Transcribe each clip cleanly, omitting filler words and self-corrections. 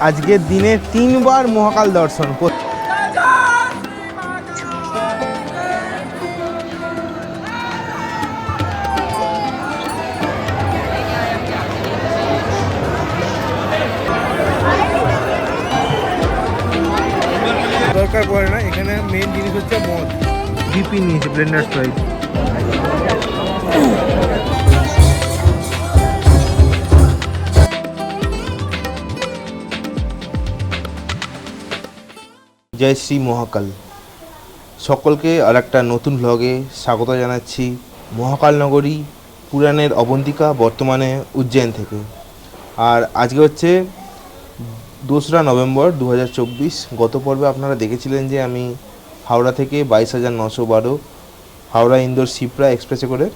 আজকের দিনে 3 বার মহাকাল দর্শন। দরকার পড়ে না, এখানে মেন জিনিস হচ্ছে মদ। বিপি নিয়েছে, ব্লেন্ডার স্প্রাইট। জয় শ্রী মহাকাল। সকলকে আর একটা নতুন ভ্লগে স্বাগত জানাচ্ছি মহাকাল নগরী পুরাণের অবন্তিকা, বর্তমানে উজ্জয়ন থেকে। আর আজকে হচ্ছে 2রা নভেম্বর 2024। গত পর্বে আপনারা দেখেছিলেন যে আমি হাওড়া থেকে 22,912 হাওড়া ইন্দোর শিপ্রা এক্সপ্রেসে করে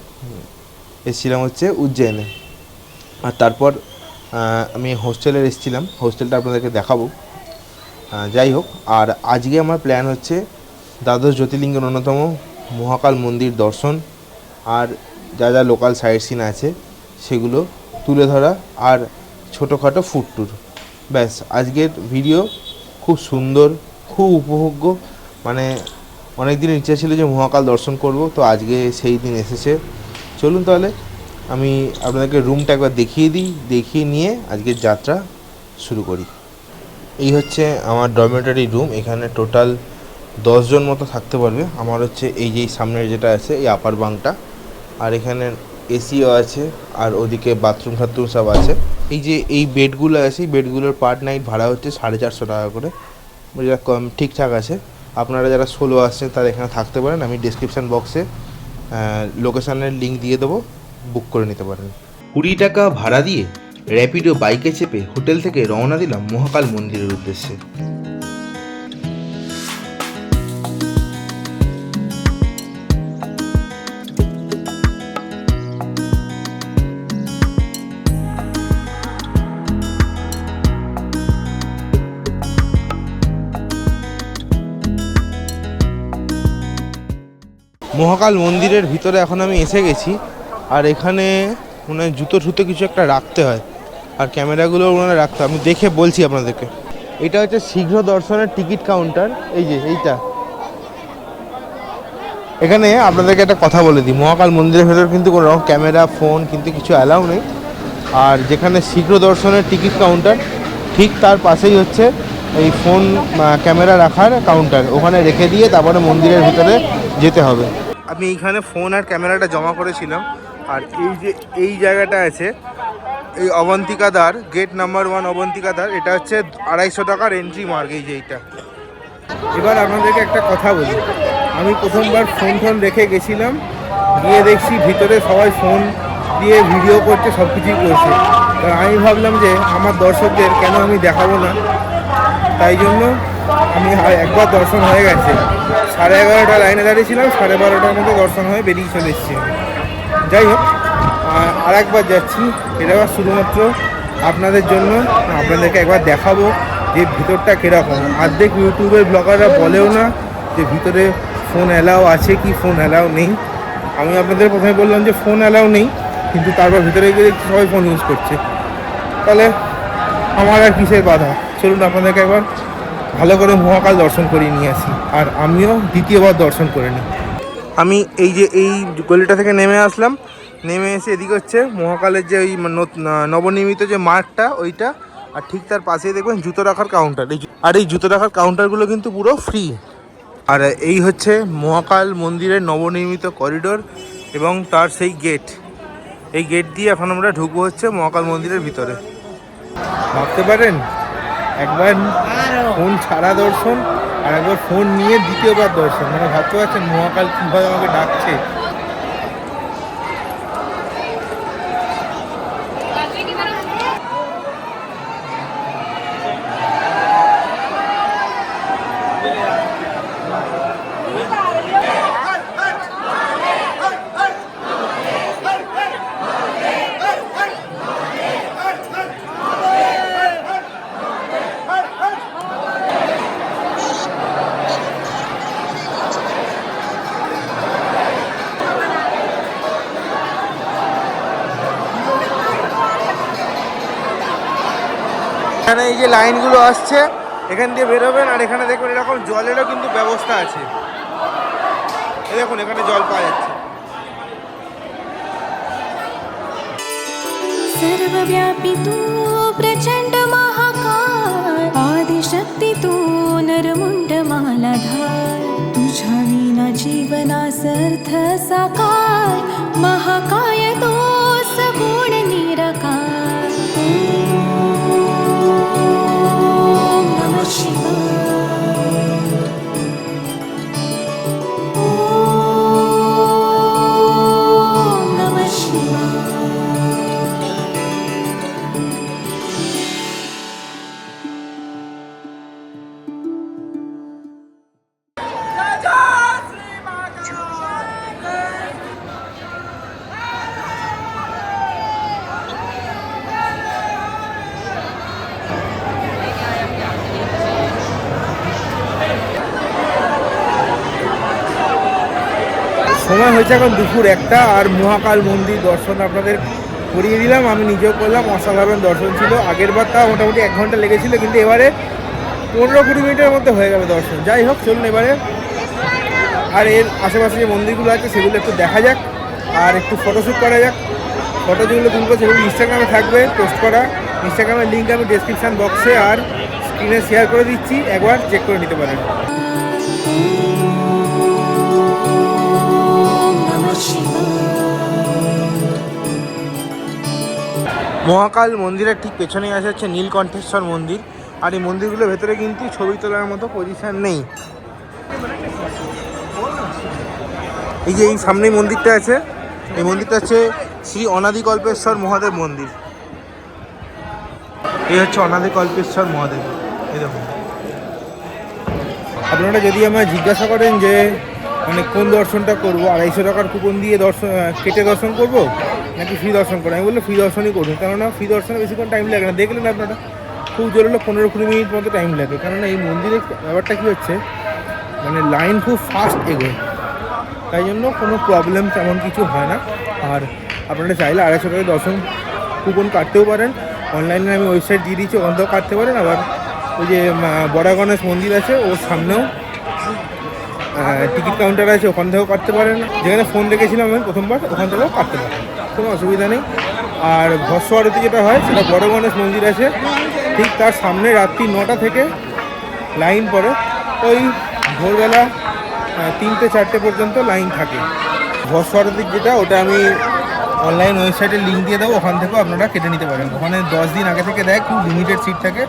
এসেছিলাম হচ্ছে উজ্জয়নে। আর তারপর আমি হোস্টেলে এসেছিলাম, হোস্টেলটা আপনাদেরকে দেখাবো। যাই হোক, আর আজকে আমার প্ল্যান হচ্ছে দ্বাদশ জ্যোতির্লিঙ্গের অন্যতম মহাকাল মন্দির দর্শন আর যা যা লোকাল সাইট সিন আছে সেগুলো তুলে ধরা আর ছোটোখাটো ফুড ট্যুর। ব্যাস, আজকের ভিডিও খুব সুন্দর, খুব উপভোগ্য। মানে অনেক দিনের ইচ্ছা ছিল যে মহাকাল দর্শন করব, তো আজকে সেই দিন এসেছে। চলুন তাহলে আমি আপনাদেরকে রুমটা একবার দেখিয়ে দিই, দেখিয়ে নিয়ে আজকের যাত্রা শুরু করি। এই হচ্ছে আমার ডরমেটরি রুম। এখানে টোটাল 10 জন মতো থাকতে পারবে। আমার হচ্ছে এই যে সামনের যেটা আছে এই আপার বাংটা, আর এখানে এসিও আছে, আর ওদিকে বাথরুম টাথরুম সব আছে। এই যে এই বেডগুলো আছে, এই বেডগুলোর পার নাইট ভাড়া হচ্ছে 450 টাকা করে, যেটা কম ঠিকঠাক আছে। আপনারা যারা সোলো আসছেন তারা এখানে থাকতে পারেন। আমি ডিসক্রিপশান বক্সে লোকেশানের লিঙ্ক দিয়ে দেবো, বুক করে নিতে পারেন। 20 টাকা ভাড়া দিয়ে র্যাপিডো বাইকে চেপে হোটেল থেকে রওনা দিলাম মহাকাল মন্দিরের উদ্দেশ্যে। মহাকাল মন্দিরের ভিতরে এখন আমি এসে গেছি। আর এখানে মনে হয় জুতো ঠুতো কিছু একটা রাখতে হয়, আর ক্যামেরাগুলো ওখানে রাখতে হয়। আমি দেখে বলছি আপনাদেরকে। এটা হচ্ছে শীঘ্র দর্শনের টিকিট কাউন্টার। এই যে এইটা, এখানে আপনাদেরকে একটা কথা বলে দিই, মহাকাল মন্দিরের ভেতর কিন্তু কোনো রকম ক্যামেরা ফোন কিন্তু কিছু অ্যালাউ নেই। আর যেখানে শীঘ্র দর্শনের টিকিট কাউন্টার, ঠিক তার পাশেই হচ্ছে এই ফোন ক্যামেরা রাখার কাউন্টার। ওখানে রেখে দিয়ে তারপরে মন্দিরের ভিতরে যেতে হবে। আমি এইখানে ফোন আর ক্যামেরাটা জমা করেছিলাম। আর এই যে এই জায়গাটা আছে, এই অবন্তিকা দ্বার, গেট নাম্বার 1 অবন্তিকা দ্বার, এটা হচ্ছে 250 টাকার এন্ট্রি মার্ক। এই যে এইটা। এবার আপনাদেরকে একটা কথা বলি, আমি প্রথমবার ফোন রেখে গেছিলাম, গিয়ে দেখছি ভিতরে সবাই ফোন দিয়ে ভিডিও করছে, সব কিছুই করছে। কারণ আমি ভাবলাম যে আমার দর্শকদের কেন আমি দেখাবো না, তাই জন্য আমি একবার দর্শন হয়ে গেছে। 11:30 লাইনে দাঁড়িয়েছিলাম, 12:30টার মধ্যে দর্শন হয়ে বেরিয়ে চলে এসেছি। যাই হোক, আর একবার যাচ্ছি, এটা শুধুমাত্র আপনাদের জন্য, আপনাদেরকে একবার দেখাবো যে ভিতরটা কীরকম। অর্ধেক ইউটিউবের ব্লগাররা বলেও না যে ভিতরে ফোন অ্যালাউ আছে কি ফোন অ্যালাউ নেই। আমি আপনাদের প্রথমে বললাম যে ফোন অ্যালাউ নেই, কিন্তু তারপর ভিতরে গিয়ে সবাই ফোন ইউজ করছে। তাহলে আমার আর কিসের বাধা। চলুন আপনাদেরকে একবার ভালো করে মহাকাল দর্শন করিয়ে নিয়ে আসি, আর আমিও দ্বিতীয়বার দর্শন করে নিই। আমি এই যে এই গলিটা থেকে নেমে আসলাম, নেমে এসে এদিকে হচ্ছে মহাকালের যে ওই নবনির্মিত যে মাঠটা ওইটা, আর ঠিক তার পাশেই দেখবেন জুতো রাখার কাউন্টার। আর এই জুতো রাখার কাউন্টারগুলো কিন্তু পুরো ফ্রি। আর এই হচ্ছে মহাকাল মন্দিরের নবনির্মিত করিডোর এবং তার সেই গেট। এই গেট দিয়ে এখন আমরা ঢুকবো হচ্ছে মহাকাল মন্দিরের ভিতরে। ভাবতে পারেন, একবার ফোন ছাড়া দর্শন আর একবার ফোন নিয়ে দ্বিতীয়বার দর্শন। মানে ভাবতে পারছেন মহাকাল কীভাবে আমাকে ডাকছে। এখানে এই যে লাইনগুলো আসছে এখান দিয়ে বেরোবেন, আর এখানে দেখবেন এরকম জলেরও কিন্তু ব্যবস্থা আছে। এই দেখুন এখানে জল পাওয়া যাচ্ছে। सर्वव्यापी तू प्रचंड महाकाय, आदिशक्ती तू नरमुंड मालाधार, तुझ्या विना जीवनास अर्थ साकार, महाकाय तो सगुण निराकार. ओम नमः शिवाय. ओम नमः शिवाय. সময় হয়েছে এখন দুপুর 1টা, আর মহাকাল মন্দির দর্শন আপনাদের করিয়ে দিলাম, আমি নিজেও করলাম। অসাধারণ দর্শন ছিল। আগের বার তা মোটামুটি 1 ঘন্টা লেগেছিল, কিন্তু এবারে 15-20 মিনিটের মধ্যে হয়ে যাবে দর্শন। যাই হোক, চলুন এবারে আর এর আশেপাশে যে মন্দিরগুলো আছে সেগুলো একটু দেখা যাক, আর একটু ফটোশ্যুট করা যাক। ফটো যেগুলো তুলবো সেগুলো ইনস্টাগ্রামে থাকবে পোস্ট করা। ইনস্টাগ্রামের লিঙ্ক আমি ডেসক্রিপশান বক্সে আর স্ক্রিনে শেয়ার করে দিচ্ছি, একবার চেক করে নিতে পারেন। মহাকাল মন্দিরের ঠিক পেছনেই আছে হচ্ছে নীলকণ্ঠেশ্বর মন্দির, আর এই মন্দিরগুলোর ভেতরে কিন্তু ছবি তোলার মতো পজিশন নেই। এই যে এই সামনেই মন্দিরটা আছে, এই মন্দিরটা হচ্ছে শ্রী অনাদিকল্পেশ্বর মহাদেব মন্দির। এই হচ্ছে অনাদিকল্পেশ্বর মহাদেব। এই দেখুন, আপনারা যদি আমায় জিজ্ঞাসা করেন যে মানে কোন দর্শনটা করবো, 250 টাকার কুপন দিয়ে কেটে দর্শন করব নাকি ফ্রি দর্শন করবো, আমি বললে ফ্রি দর্শনই করুন। কেননা ফ্রি দর্শনে বেশিক্ষণ টাইম লাগে না। দেখলেন আপনারা খুব জোর হলো 15-20 মিনিট মতো টাইম লাগে। কেননা এই মন্দিরের ব্যাপারটা কী হচ্ছে, মানে লাইন খুব ফাস্ট এগোয়, তাই জন্য কোনো প্রবলেম তেমন কিছু হয় না। আর আপনারা চাইলে 250 টাকায় দর্শন কুপন কাটতেও পারেন। অনলাইনে আমি ওয়েবসাইট দিয়ে দিচ্ছি, ওখান থেকেও কাটতে পারেন। আবার ওই যে বড়া গণেশ মন্দির আছে ওর সামনেও টিকিট কাউন্টার আছে, ওখান থেকেও কাটতে পারেন। যেখানে ফোন রেখেছিলাম আমি প্রথমবার, ওখান থেকেও কাটতে পারেন, কোনো অসুবিধা নেই। আর ভস্ম আরতি যেটা হয় সেটা বড় গণেশ মন্দির আছে, ঠিক তার সামনে রাত্রি 9টা থেকে লাইন পড়ে। ওই ভোরবেলা 3টে-4টে পর্যন্ত লাইন থাকে। ভস্ম আরতির যেটা, ওটা আমি অনলাইন ওয়েবসাইটে লিঙ্ক দিয়ে দেবো, ওখান থেকেও আপনারা কেটে নিতে পারেন। ওখানে 10 দিন আগে থেকে দেয়, খুব লিমিটেড সিট থাকে।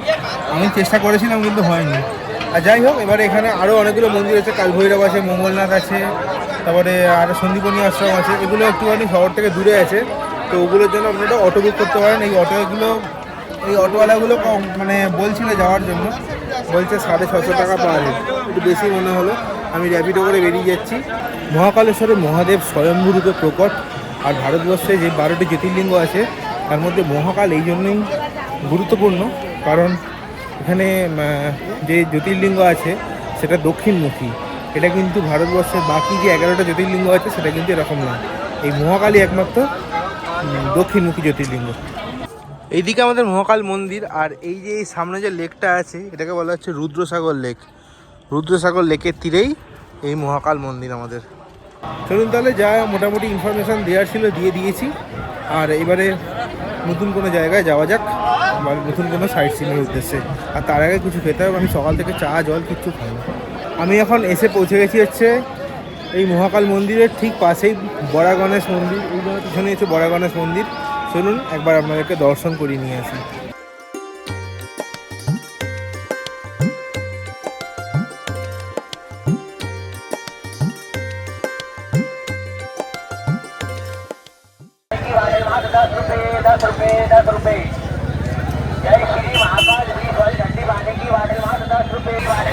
আমি চেষ্টা করেছিলাম কিন্তু হয়নি। আর যাই হোক, এবারে এখানে আরও অনেকগুলো মন্দির আছে, কালভৈরব আছে, মঙ্গলনাথ আছে, তারপরে আরও সন্দীপনী আশ্রম আছে। এগুলো একটুখানি শহর থেকে দূরে আছে, তো ওগুলোর জন্য আপনারা অটো বুক করতে পারেন। এই অটোওয়ালাগুলো মানে বলছিল যাওয়ার জন্য, বলছে 650 টাকা পাওয়া যায়, একটু বেশি মনে হলো। আমি র্যাপিডো করে বেরিয়ে যাচ্ছি। মহাকালেশ্বরে মহাদেব স্বয়ম্ভূরূপে প্রকট। আর ভারতবর্ষে যে 12টি জ্যোতির্লিঙ্গ আছে তার মধ্যে মহাকাল এই জন্যই গুরুত্বপূর্ণ, কারণ এখানে যে জ্যোতির্লিঙ্গ আছে সেটা দক্ষিণমুখী। এটা কিন্তু ভারতবর্ষের বাকি যে 11টা জ্যোতির্লিঙ্গ আছে সেটা কিন্তু এরকম নয়। এই মহাকালই একমাত্র দক্ষিণমুখী জ্যোতির্লিঙ্গ। এইদিকে আমাদের মহাকাল মন্দির, আর এই যে এই সামনে যে লেকটা আছে এটাকে বলা হচ্ছে রুদ্রসাগর লেক। রুদ্রসাগর লেকের তীরেই এই মহাকাল মন্দির আমাদের। চলুন তাহলে, যা মোটামুটি ইনফরমেশান দেওয়ার ছিল দিয়ে দিয়েছি। আর এবারে নতুন কোনো জায়গায় যাওয়া যাক, বা নতুন কোনো সাইট সিনের উদ্দেশ্যে। আর তার আগে কিছু খেতে হবে, আমি সকাল থেকে চা জল কিচ্ছু খাই না। আমি এখন এসে পৌঁছে গেছি হচ্ছে এই মহাকাল মন্দিরের ঠিক পাশেই বড়া গণেশ মন্দির। এই জন্য পিছনে হচ্ছে বড়া গণেশ মন্দির। চলুন একবার আপনাদেরকে দর্শন করিয়ে নিয়ে আসি।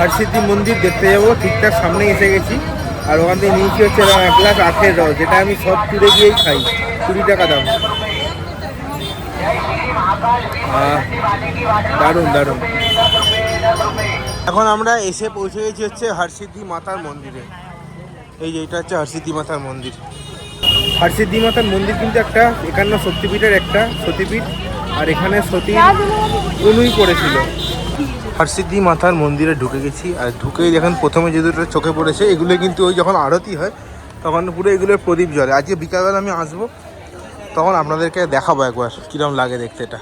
হরসিদ্ধি মন্দির দেখতে যাবো, ঠিকঠাক সামনে এসে গেছি। আর ওখান থেকে নিয়েছি হচ্ছে 1 গ্লাস আখের রস, যেটা আমি সব ট্যুরে গিয়েই খাই, 20 টাকা দাম। দারুণ দারুণ। এখন আমরা এসে পৌঁছে গেছি হচ্ছে হরসিদ্ধি মাতার মন্দিরে। এই যে এটা হচ্ছে হরসিদ্ধি মাতার মন্দির। হরসিদ্ধি মাতার মন্দির কিন্তু একটা 51 শক্তিপীঠের একটা সতীপীঠ। আর এখানে সতী অনুই করেছিল। হরসিদ্ধি মাতার মন্দিরে ঢুকে গেছি, আর ঢুকেই যখন প্রথমে যে দুটো চোখে পড়েছে এগুলো কিন্তু ওই যখন আরতি হয় তখন পুরো এগুলোর প্রদীপ জ্বলে। আজকে বিকালবেলা আমি আসবো, তখন আপনাদেরকে দেখাবো একবার কীরকম লাগে দেখতে এটা।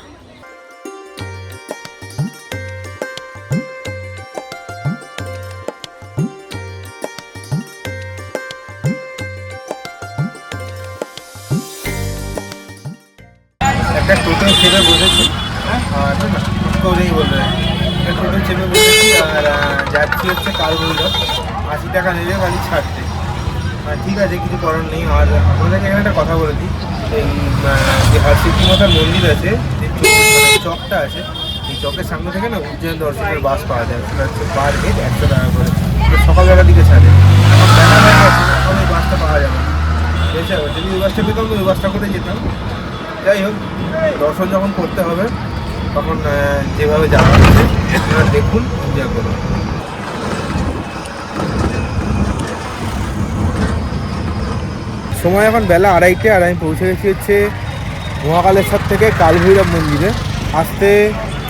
একটা টোটো চেপে বসেছি, আর उसको नहीं बोल रहे हैं, একটা টোটো চেপে বসেছি আর যাচ্ছি হচ্ছে কালভৈরব। 80 টাকা নেবে খালি ছাড়তে। ঠিক আছে, কিছু করার নেই। আর আপনাদেরকে এখানে একটা কথা বলে দিই, এই যে হরসিদ্ধি মাতার মন্দির আছে, যে চকটা আছে, এই চকের সামনে থেকে না উজ্জয়ন দর্শনের বাস পাওয়া যায়। সেটা হচ্ছে পার হেড 100 টাকা করে। সকালবেলার দিকে ছাড়ে, এখন বেলা হয়ে গেছে, এখন ওই বাসটা পাওয়া যাবে না। ঠিক আছে, যদি ওই বাসটা পেতাম তো ওই বাসটা করে যেতাম। যাই হোক, দর্শন যখন করতে হবে তখন যেভাবে যাওয়া হচ্ছে আপনারা দেখুন, এনজয় করুন। সময় এখন বেলা 2:30, আর আমি পৌঁছে গেছি হচ্ছে মহাকালেশ্বর থেকে কালভৈরব মন্দিরে। আসতে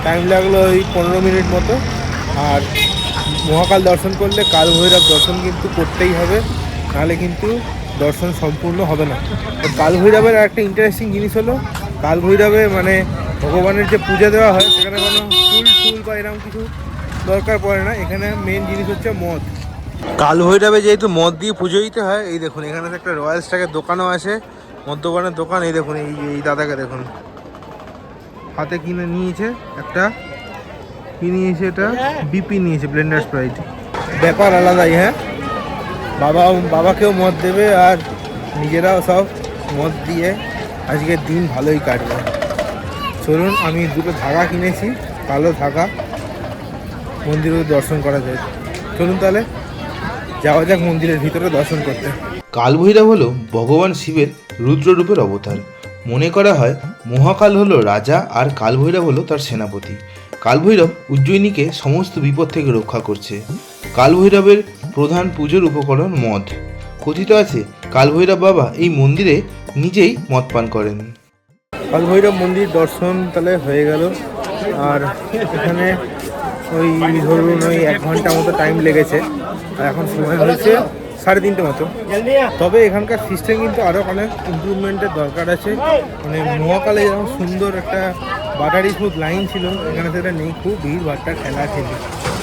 টাইম লাগলো ওই 15 মিনিট মতো। আর মহাকাল দর্শন করলে কালভৈরব দর্শন কিন্তু করতেই হবে, নাহলে কিন্তু দর্শন সম্পূর্ণ হবে না। তো কালভৈরবের একটা ইন্টারেস্টিং জিনিস হলো, কালভৈরবে মানে ভগবানের যে পূজা দেওয়া হয় সেখানে কোনো ফুল বা এরকম কিছু দরকার পড়ে না। এখানে মেন জিনিস হচ্ছে মদ। কালভৈরবে যেহেতু মদ দিয়ে পুজো দিতে হয়, এই দেখুন এখানে একটা রয়্যাল স্ট্যাগের দোকানও আছে, মদ্যপানের দোকান। এই দেখুন এই দাদাকে দেখুন, হাতে কিনে নিয়েছে একটা, কি নিয়েছে এটা, বিপি নিয়েছে, ব্লেন্ডার স্প্রাইট। ব্যাপার আলাদাই। হ্যাঁ, বাবাকেও মদ দেবে আর নিজেরাও সব মদ দিয়ে আজকের দিন ভালোই কাটবে। চলুন, আমি দুটো ধাগা কিনেছি, কালো ধাগা, মন্দিরে দর্শন করা যায়। চলুন তাহলে যাওয়া যাক মন্দিরের ভিতরে দর্শন করতে। কালভৈরব হলো ভগবান শিবের রুদ্ররূপের অবতার। মনে করা হয় মহাকাল হলো রাজা আর কালভৈরব হলো তার সেনাপতি। কালভৈরব উজ্জয়িনীকে সমস্ত বিপদ থেকে রক্ষা করছে। কালভৈরবের প্রধান পুজোর উপকরণ মদ। কথিত আছে কালভৈরব বাবা এই মন্দিরে নিজেই মদ পান করেন। কালভৈরব মন্দির দর্শন তাহলে হয়ে গেল। আর এখানে ওই ধরুন ওই 1 ঘন্টা মতো টাইম লেগেছে, আর এখন সময় হয়েছে 3:30 মতো। তবে এখানকার সিস্টেম কিন্তু আরও অনেক ইমপ্রুভমেন্টের দরকার আছে। মানে মহাকালে যেমন সুন্দর একটা বাটারি স্মুথ লাইন ছিল, এখানে সেটা নেই, খুব ভিড় ভাট্টা ঠেলা ঠেলি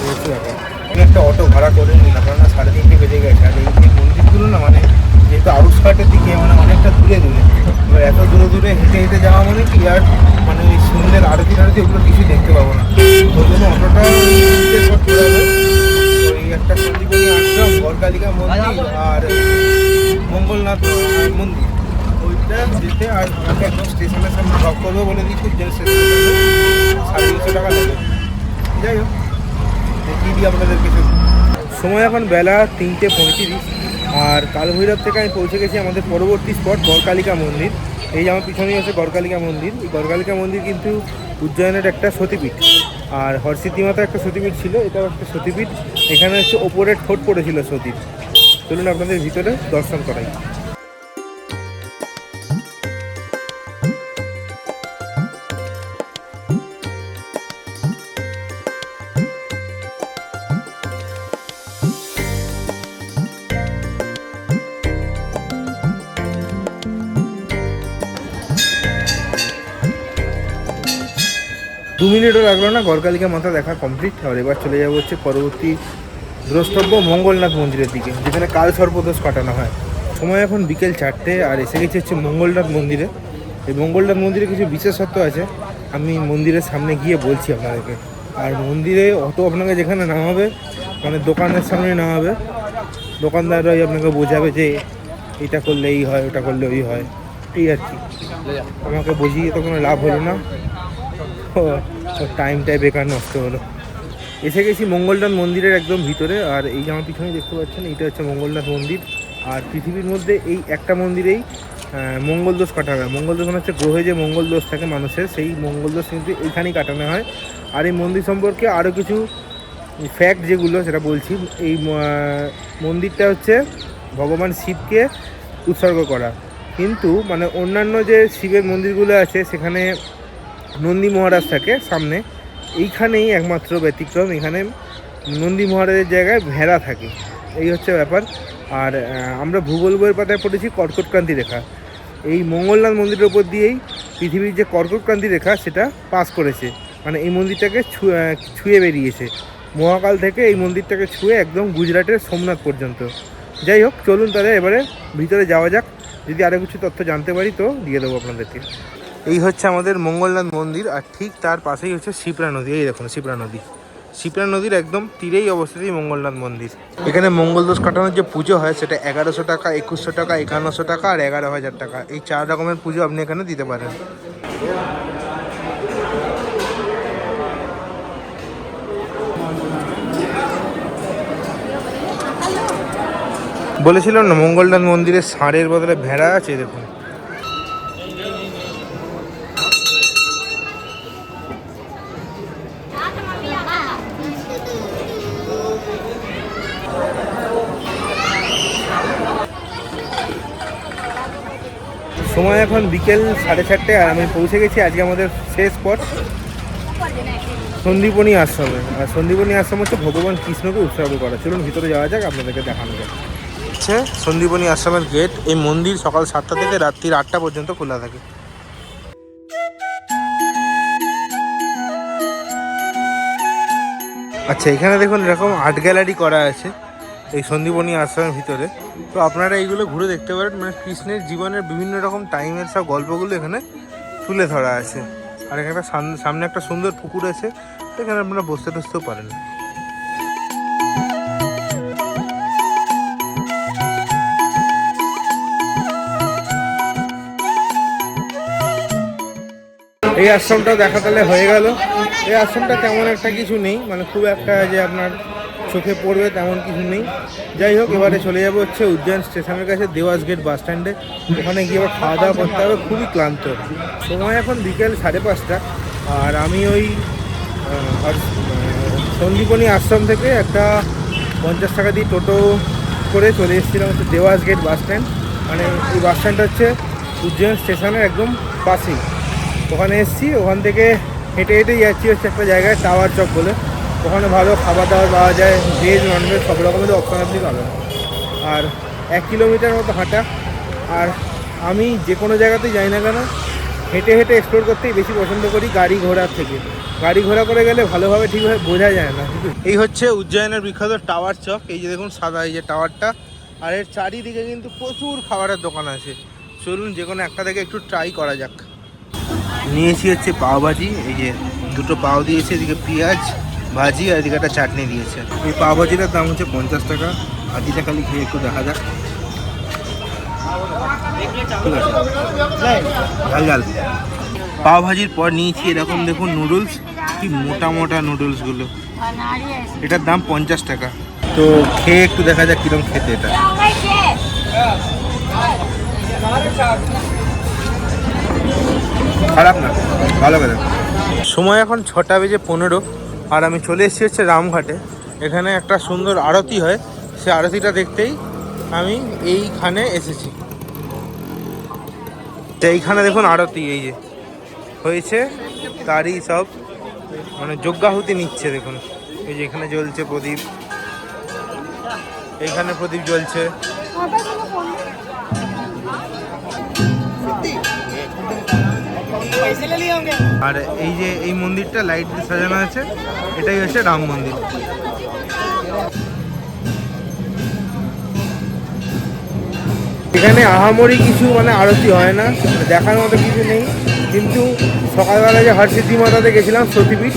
হচ্ছে ব্যাপার। একটা অটো ভাড়া করে নিলাম, কারণ 3:30 বেজে গেছে। আর এই যে মন্দিরগুলো না, মানে যেহেতু আউটস্কার্টের দিকে, মানে অনেকটা দূরে এবার এত দূরে হেঁটে হেঁটে যাওয়া মানে কি, আর মানে ওই সন্ধ্যের আরতি ওগুলো কিছু দেখতে পাবো না। ওই জন্য অটোটা ওই একটা সন্দীপনী আশ্রম, গড়কালিকা মন্দির আর মঙ্গলনাথ মন্দির, ওইটা যেতে। আর আমাকে একদম স্টেশনের সামনে ড্রপ করবো বলে দিচ্ছি, যে স্টেশনের 350 টাকা নেবে। যাই হোক, দেখিয়ে দিই আপনাদের কিছু। সময় এখন বেলা 3:35, আর কালভৈরব থেকে আমি পৌঁছে গেছি আমাদের পরবর্তী স্পট গড়কালিকা মন্দির। এই যে আমার পিছনেই আছে গড়কালিকা মন্দির। এই গড়কালিকা মন্দির কিন্তু উজ্জয়নের একটা সতীপীঠ, আর হরসিদ্ধি মাতা একটা সতীপীঠ ছিল, এটাও একটা সতীপীঠ। এখানে হচ্ছে ওপরে ঠোঁট পড়েছিল সতীর। চলুন আপনাদের ভিতরে দর্শন করাই। 2 মিনিটও লাগলো না, গড়কালিকা মাথা দেখা কমপ্লিট। আর এবার চলে যাবো হচ্ছে পরবর্তী দ্রষ্টব্য মঙ্গলনাথ মন্দিরের দিকে, যেখানে কাল সর্পদোষ কাটানো হয়। সময় এখন বিকেল 4টে, আর এসে গেছি হচ্ছে মঙ্গলনাথ মন্দিরে। এই মঙ্গলনাথ মন্দিরে কিছু বিশেষত্ব আছে, আমি মন্দিরের সামনে গিয়ে বলছি আপনাদেরকে। আর মন্দিরে অটো আপনাকে যেখানে নামাবে, মানে দোকানের সামনে নামাবে, দোকানদাররাই আপনাকে বোঝাবে যে এটা করলে এই হয়, ওটা করলে ওই হয়, এই আর কি। আমাকে বুঝিয়ে তো কোনো লাভ হলো না, টাইমটাই বেকার নষ্ট হলো। এসে গেছি মঙ্গলনাথ মন্দিরের একদম ভিতরে। আর এই যে আমার পিছনে দেখতে পাচ্ছেন, এইটা হচ্ছে মঙ্গলনাথ মন্দির। আর পৃথিবীর মধ্যে এই একটা মন্দিরেই মঙ্গল দোষ কাটানো হয়। মঙ্গল দোষ মানে হচ্ছে গ্রহে যে মঙ্গল দোষ থাকে মানুষের, সেই মঙ্গল দোষ কিন্তু এইখানেই কাটানো হয়। আর এই মন্দির সম্পর্কে আরও কিছু ফ্যাক্ট যেগুলো সেটা বলছি। এই মন্দিরটা হচ্ছে ভগবান শিবকে উৎসর্গ করা, কিন্তু মানে অন্যান্য যে শিবের মন্দিরগুলো আছে সেখানে নন্দী মহারাজ থাকে সামনে, এইখানেই একমাত্র ব্যতিক্রম, এখানে নন্দী মহারাজের জায়গায় ভেড়া থাকে, এই হচ্ছে ব্যাপার। আর আমরা ভূগোল বইয়ের পাতায় পড়েছি কর্কটক্রান্তি রেখা, এই মঙ্গলনাথ মন্দিরের ওপর দিয়েই পৃথিবীর যে কর্কটক্রান্তি রেখা সেটা পাস করেছে, মানে এই মন্দিরটাকে ছুঁয়ে বেরিয়েছে মহাকাল থেকে, এই মন্দিরটাকে ছুঁয়ে একদম গুজরাটের সোমনাথ পর্যন্ত। যাই হোক, চলুন তাহলে এবারে ভিতরে যাওয়া যাক, যদি আরও কিছু তথ্য জানতে পারি তো দিয়ে দেবো আপনাদেরকে। এই হচ্ছে আমাদের মঙ্গলনাথ মন্দির, আর ঠিক তার পাশেই হচ্ছে শিপ্রা নদী। এই দেখুন শিপ্রা নদী, শিপ্রা নদীর একদম তীরেই অবস্থিত এই মঙ্গলনাথ মন্দির। এখানে মঙ্গল দোষ কাটানোর যে পুজো হয় সেটা 1100 টাকা, 2100 টাকা, 5100 টাকা আর 11,000 টাকা, এই 4 রকমের পুজো আপনি এখানে দিতে পারেন। বলেছিলাম না মঙ্গলনাথ মন্দিরে ষাঁড়ের বদলে ভেড়া আছে, দেখুন। সময় এখন বিকেল 4:30, আর আমি পৌঁছে গেছি আজকে আমাদের শেষ স্পট সন্দীপনী আশ্রমে। আর সন্দীপনী আশ্রম হচ্ছে ভগবান কৃষ্ণকে উৎসর্গ করা। চলুন ভিতরে যাওয়া যাক, আপনাদেরকে দেখানো যাক। হচ্ছে সন্দীপনী আশ্রমের গেট। এই মন্দির সকাল 7টা থেকে রাত্রির 8টা পর্যন্ত খোলা থাকে। আচ্ছা, এখানে দেখুন এরকম আর্ট গ্যালারি করা আছে এই সন্দীপনী আশ্রমের ভিতরে, তো আপনারা এইগুলো ঘুরে দেখতে পারেন। মানে কৃষ্ণের জীবনের বিভিন্ন রকম টাইমের সব গল্পগুলো এখানে তুলে ধরা আছে। আর এখানে সামনে একটা সুন্দর পুকুর আছে, এখানে আপনারা বসতে টসতেও পারেন। এই আশ্রমটাও দেখা তাহলে হয়ে গেল। এই আশ্রমটা তেমন একটা কিছু নেই, মানে খুব একটা যে আপনার চোখে পড়বে তেমন কিছু নেই। যাই হোক, এবারে চলে যাবো হচ্ছে উজ্জয়ন স্টেশনের কাছে দেওয়াস গেট বাস স্ট্যান্ডে, ওখানে গিয়ে আবার খাওয়া দাওয়া করতে হবে। খুবই ক্লান্ত, সময় এখন বিকেল 5:30, আর আমি ওই সন্দীপনী আশ্রম থেকে একটা 50 টাকা দিয়ে টোটো করে চলে এসেছিলাম হচ্ছে দেওয়াস গেট বাস স্ট্যান্ড। মানে এই বাস স্ট্যান্ডটা হচ্ছে উজ্জয়ন স্টেশনের একদম পাশেই, ওখানে এসেছি। ওখান থেকে হেঁটে হেঁটে যাচ্ছি হচ্ছে একটা জায়গায় টাওয়ার চক বলে, ওখানে ভালো খাবার দাবার পাওয়া যায়, ভেজ ননভেজ সব রকমের অপশান আপনি পাবেন। আর 1 কিলোমিটার মতো হাঁটা, আর আমি যে কোনো জায়গাতেই যাই না কেন হেঁটে হেঁটে এক্সপ্লোর করতেই বেশি পছন্দ করি গাড়ি ঘোড়ার থেকে। গাড়ি ঘোড়া করে গেলে ভালোভাবে ঠিকভাবে বোঝা যায় না। এই হচ্ছে উজ্জয়নের বিখ্যাত টাওয়ার চক, এই যে দেখুন সাদা এই যে টাওয়ারটা, আর এর চারিদিকে কিন্তু প্রচুর খাবারের দোকান আছে। চলুন যে কোনো একটা থেকে একটু ট্রাই করা যাক। নিয়েছি হচ্ছে পাওভাজি, এই যে 2টো পাও দিয়েছে, এদিকে পেঁয়াজ ভাজি আর এদিকে একটা চাটনি দিয়েছে। এই পাওভাজিটার দাম হচ্ছে 50 টাকা। ভাজিটা খালি খেয়ে একটু দেখা যাক। ঠিক আছে, ঝাল ঝাল। পাওভাজির পর নিয়েছি এরকম দেখুন নুডলস, কি মোটা মোটা নুডলসগুলো, এটার দাম 50 টাকা। তো খেয়ে একটু দেখা যাক কীরকম খেতে এটা। খারাপ না, ভালো করে। সময় এখন 6:15, আর আমি চলে এসেছি হচ্ছে রামঘাটে। এখানে একটা সুন্দর আরতি হয়, সে আরতিটা দেখতেই আমি এইখানে এসেছি। তো এইখানে দেখুন আরতি এই যে হয়েছে, তারই সব মানে যজ্ঞাহুতি নিচ্ছে। দেখুন এই যে এখানে জ্বলছে প্রদীপ, এইখানে প্রদীপ জ্বলছে। আর এই যে এই মন্দিরটা লাইট দিয়ে সাজানো আছে, এটাই হচ্ছে রাম মন্দির। এখানে আহামরি কিছু মানে আরতি হয় না, দেখার মতো কিছু নেই, কিন্তু সকালবেলা যে হরসিদ্ধি মাতাতে গেছিলাম সতীপীঠ,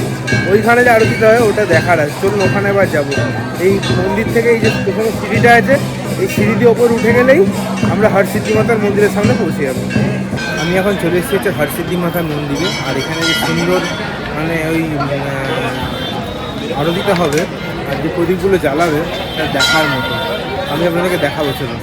ওইখানে যে আরতিটা হয় ওটা দেখার আছে। চলুন ওখানে এবার যাবো। এই মন্দির থেকে এই যে ওখানে সিঁড়িটা আছে, এই সিঁড়ি দিয়ে ওপর উঠে গেলেই আমরা হরসিদ্ধি মাতার মন্দিরের সামনে পৌঁছে যাবো। আমি এখন চলে এসেছি হচ্ছে হরসিদ্ধি মাতার মন্দিরে, আর এখানে যে সুন্দর মানে ওই আরতিটা হবে আর যে প্রদীপগুলো জ্বালাবে তা দেখার মতো। আমি আপনাদেরকে দেখাবো, চলুন।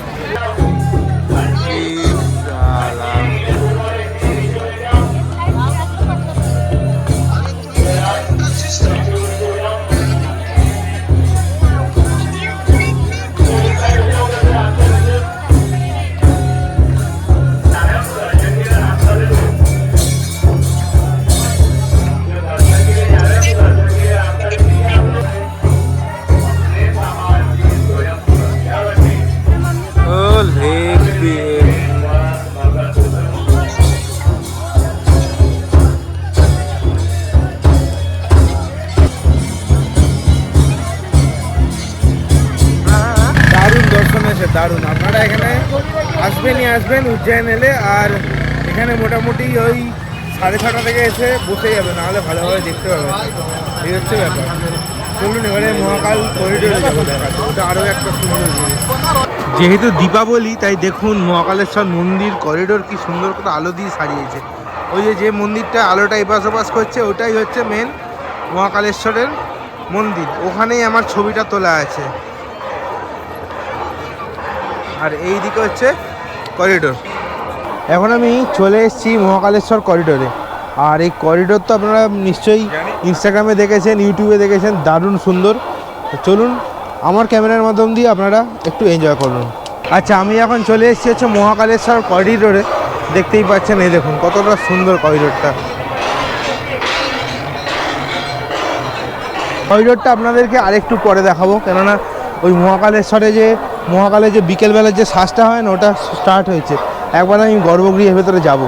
আসবেন উজ্জয়ন এলে। আর এখানে মোটামুটি ওই 6:30 থেকে এসে বসে যাবে, নাহলে ভালোভাবে দেখতে পাবে। এই হচ্ছে ব্যাপার। চলুন এবারে মহাকাল করিডোরে যাবো দেখাতে, ওটা আরও একটা সুন্দর জিনিস। যেহেতু দীপাবলি তাই দেখুন মহাকালেশ্বর মন্দির করিডোর কি সুন্দর করে আলো দিয়ে সাজিয়েছে। ওই যে মন্দিরটা আলোটা এপাশ ওপাশ করছে ওটাই হচ্ছে মেন মহাকালেশ্বরের মন্দির, ওখানেই আমার ছবিটা তোলা আছে। আর এই দিকে হচ্ছে করিডোর। এখন আমি চলে এসেছি মহাকালেশ্বর করিডোরে। আর এই করিডোর তো আপনারা নিশ্চয়ই ইনস্টাগ্রামে দেখেছেন, ইউটিউবে দেখেছেন, দারুণ সুন্দর। তো চলুন আমার ক্যামেরার মাধ্যম দিয়ে আপনারা একটু এনজয় করুন। আচ্ছা, আমি এখন চলে এসেছি হচ্ছে মহাকালেশ্বর করিডোরে। দেখতেই পাচ্ছেন, এই দেখুন কতটা সুন্দর করিডোরটা। করিডোরটা আপনাদেরকে আরেকটু পরে দেখাবো, কেননা ওই মহাকালে যে বিকেলবেলার যে সাজটা হয় না, ওটা স্টার্ট হয়েছে। একবার আমি গর্ভগৃহের ভেতরে যাব।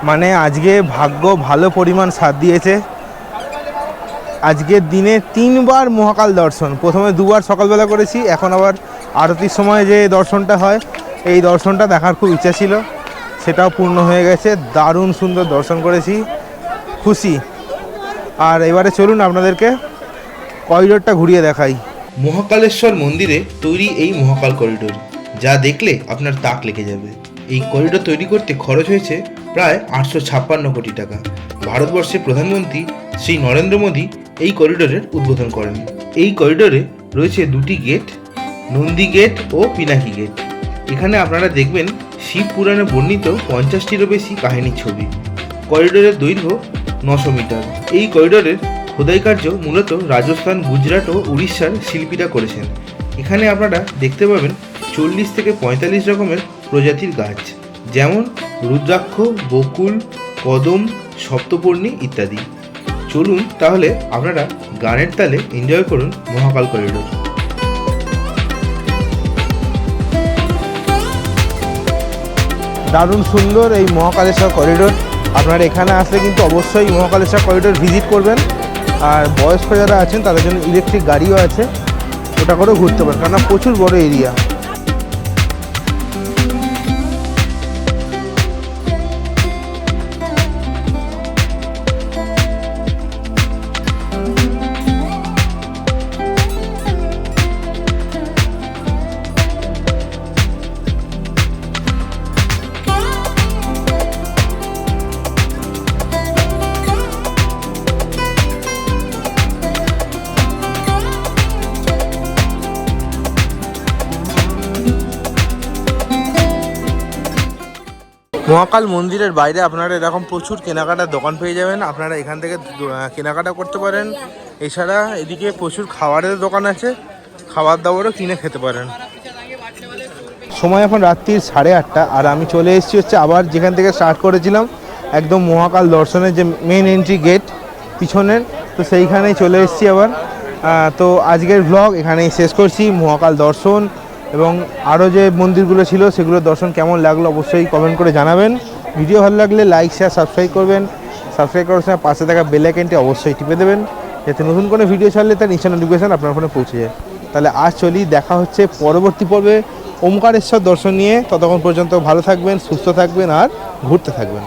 মানে আজকে ভাগ্য ভালো পরিমাণ সাথ দিয়েছে। আজকের দিনে 3বার মহাকাল দর্শন। প্রথমে 2বার সকালবেলা করেছি, এখন আবার আরতির সময় যে দর্শনটা হয় এই দর্শনটা দেখার খুব ইচ্ছা ছিল, সেটাও পূর্ণ হয়ে গেছে। দারুণ সুন্দর দর্শন করেছি, খুশি। আর এবারে চলুন আপনাদেরকে করিডোরটা ঘুরিয়ে দেখাই। মহাকালেশ্বর মন্দিরে তৈরি এই মহাকাল করিডোর, যা দেখলে আপনার তাক লেগে যাবে। এই করিডোর তৈরি করতে খরচ হয়েছে প্রায় 856 কোটি টাকা। ভারতবর্ষের প্রধানমন্ত্রী শ্রী নরেন্দ্র মোদী এই করিডোরের উদ্বোধন করেন। এই করিডোরে রয়েছে 2টি গেট, নন্দী গেট ও পিনাকি গেট। এখানে আপনারা দেখবেন শিব পুরাণে বর্ণিত 50টিরও বেশি কাহিনীর ছবি। করিডোরের দৈর্ঘ্য 900 মিটার। এই করিডোরের খোদাই কার্য মূলত রাজস্থান, গুজরাট ও উড়িষ্যার শিল্পীরা করেছেন। এখানে আপনারা দেখতে পাবেন 40 থেকে 45 রকমের প্রজাতির গাছ, যেমন রুদ্রাক্ষ, বকুল, কদম, সপ্তপর্ণী ইত্যাদি। চলুন তাহলে আপনারা গানের তালে এনজয় করুন মহাকাল করিডোর। দারুণ সুন্দর এই মহাকালেশ্বর করিডোর। আপনারা এখানে আসলে কিন্তু অবশ্যই মহাকালেশ্বর করিডোর ভিজিট করবেন। আর বয়স্ক যারা আছেন তাদের জন্য ইলেকট্রিক গাড়িও আছে, ওটা করেও ঘুরতে পারেন, কেননা প্রচুর বড় এরিয়া। মহাকাল মন্দিরের বাইরে আপনারা এরকম প্রচুর কেনাকাটার দোকান পেয়ে যাবেন, আপনারা এখান থেকে কেনাকাটা করতে পারেন। এছাড়া এদিকে প্রচুর খাবারের দোকান আছে, খাবার দাবারও কিনে খেতে পারেন। সময় এখন রাত্রির 8:30, আর আমি চলে এসেছি হচ্ছে আবার যেখান থেকে স্টার্ট করেছিলাম, একদম মহাকাল দর্শনের যে মেন এন্ট্রি গেট পিছনের, তো সেইখানেই চলে এসেছি আবার। তো আজকের ব্লগ এখানেই শেষ করছি। মহাকাল দর্শন এবং আরও যে মন্দিরগুলো ছিল সেগুলোর দর্শন কেমন লাগলো অবশ্যই কমেন্ট করে জানাবেন। ভিডিও ভালো লাগলে লাইক, শেয়ার, সাবস্ক্রাইব করবেন। সাবস্ক্রাইব করার সময় পাশে থাকা বেল আইকনটি অবশ্যই টিপে দেবেন, যাতে নতুন কোনো ভিডিও ছাড়লে তার ইনস্ট্যান্ট নোটিফিকেশন আপনার ফোনে পৌঁছে যায়। তাহলে আজ চলি, দেখা হচ্ছে পরবর্তী পর্বে ওমকারেশ্বর দর্শন নিয়ে। ততক্ষণ পর্যন্ত ভালো থাকবেন, সুস্থ থাকবেন আর ঘুরতে থাকবেন।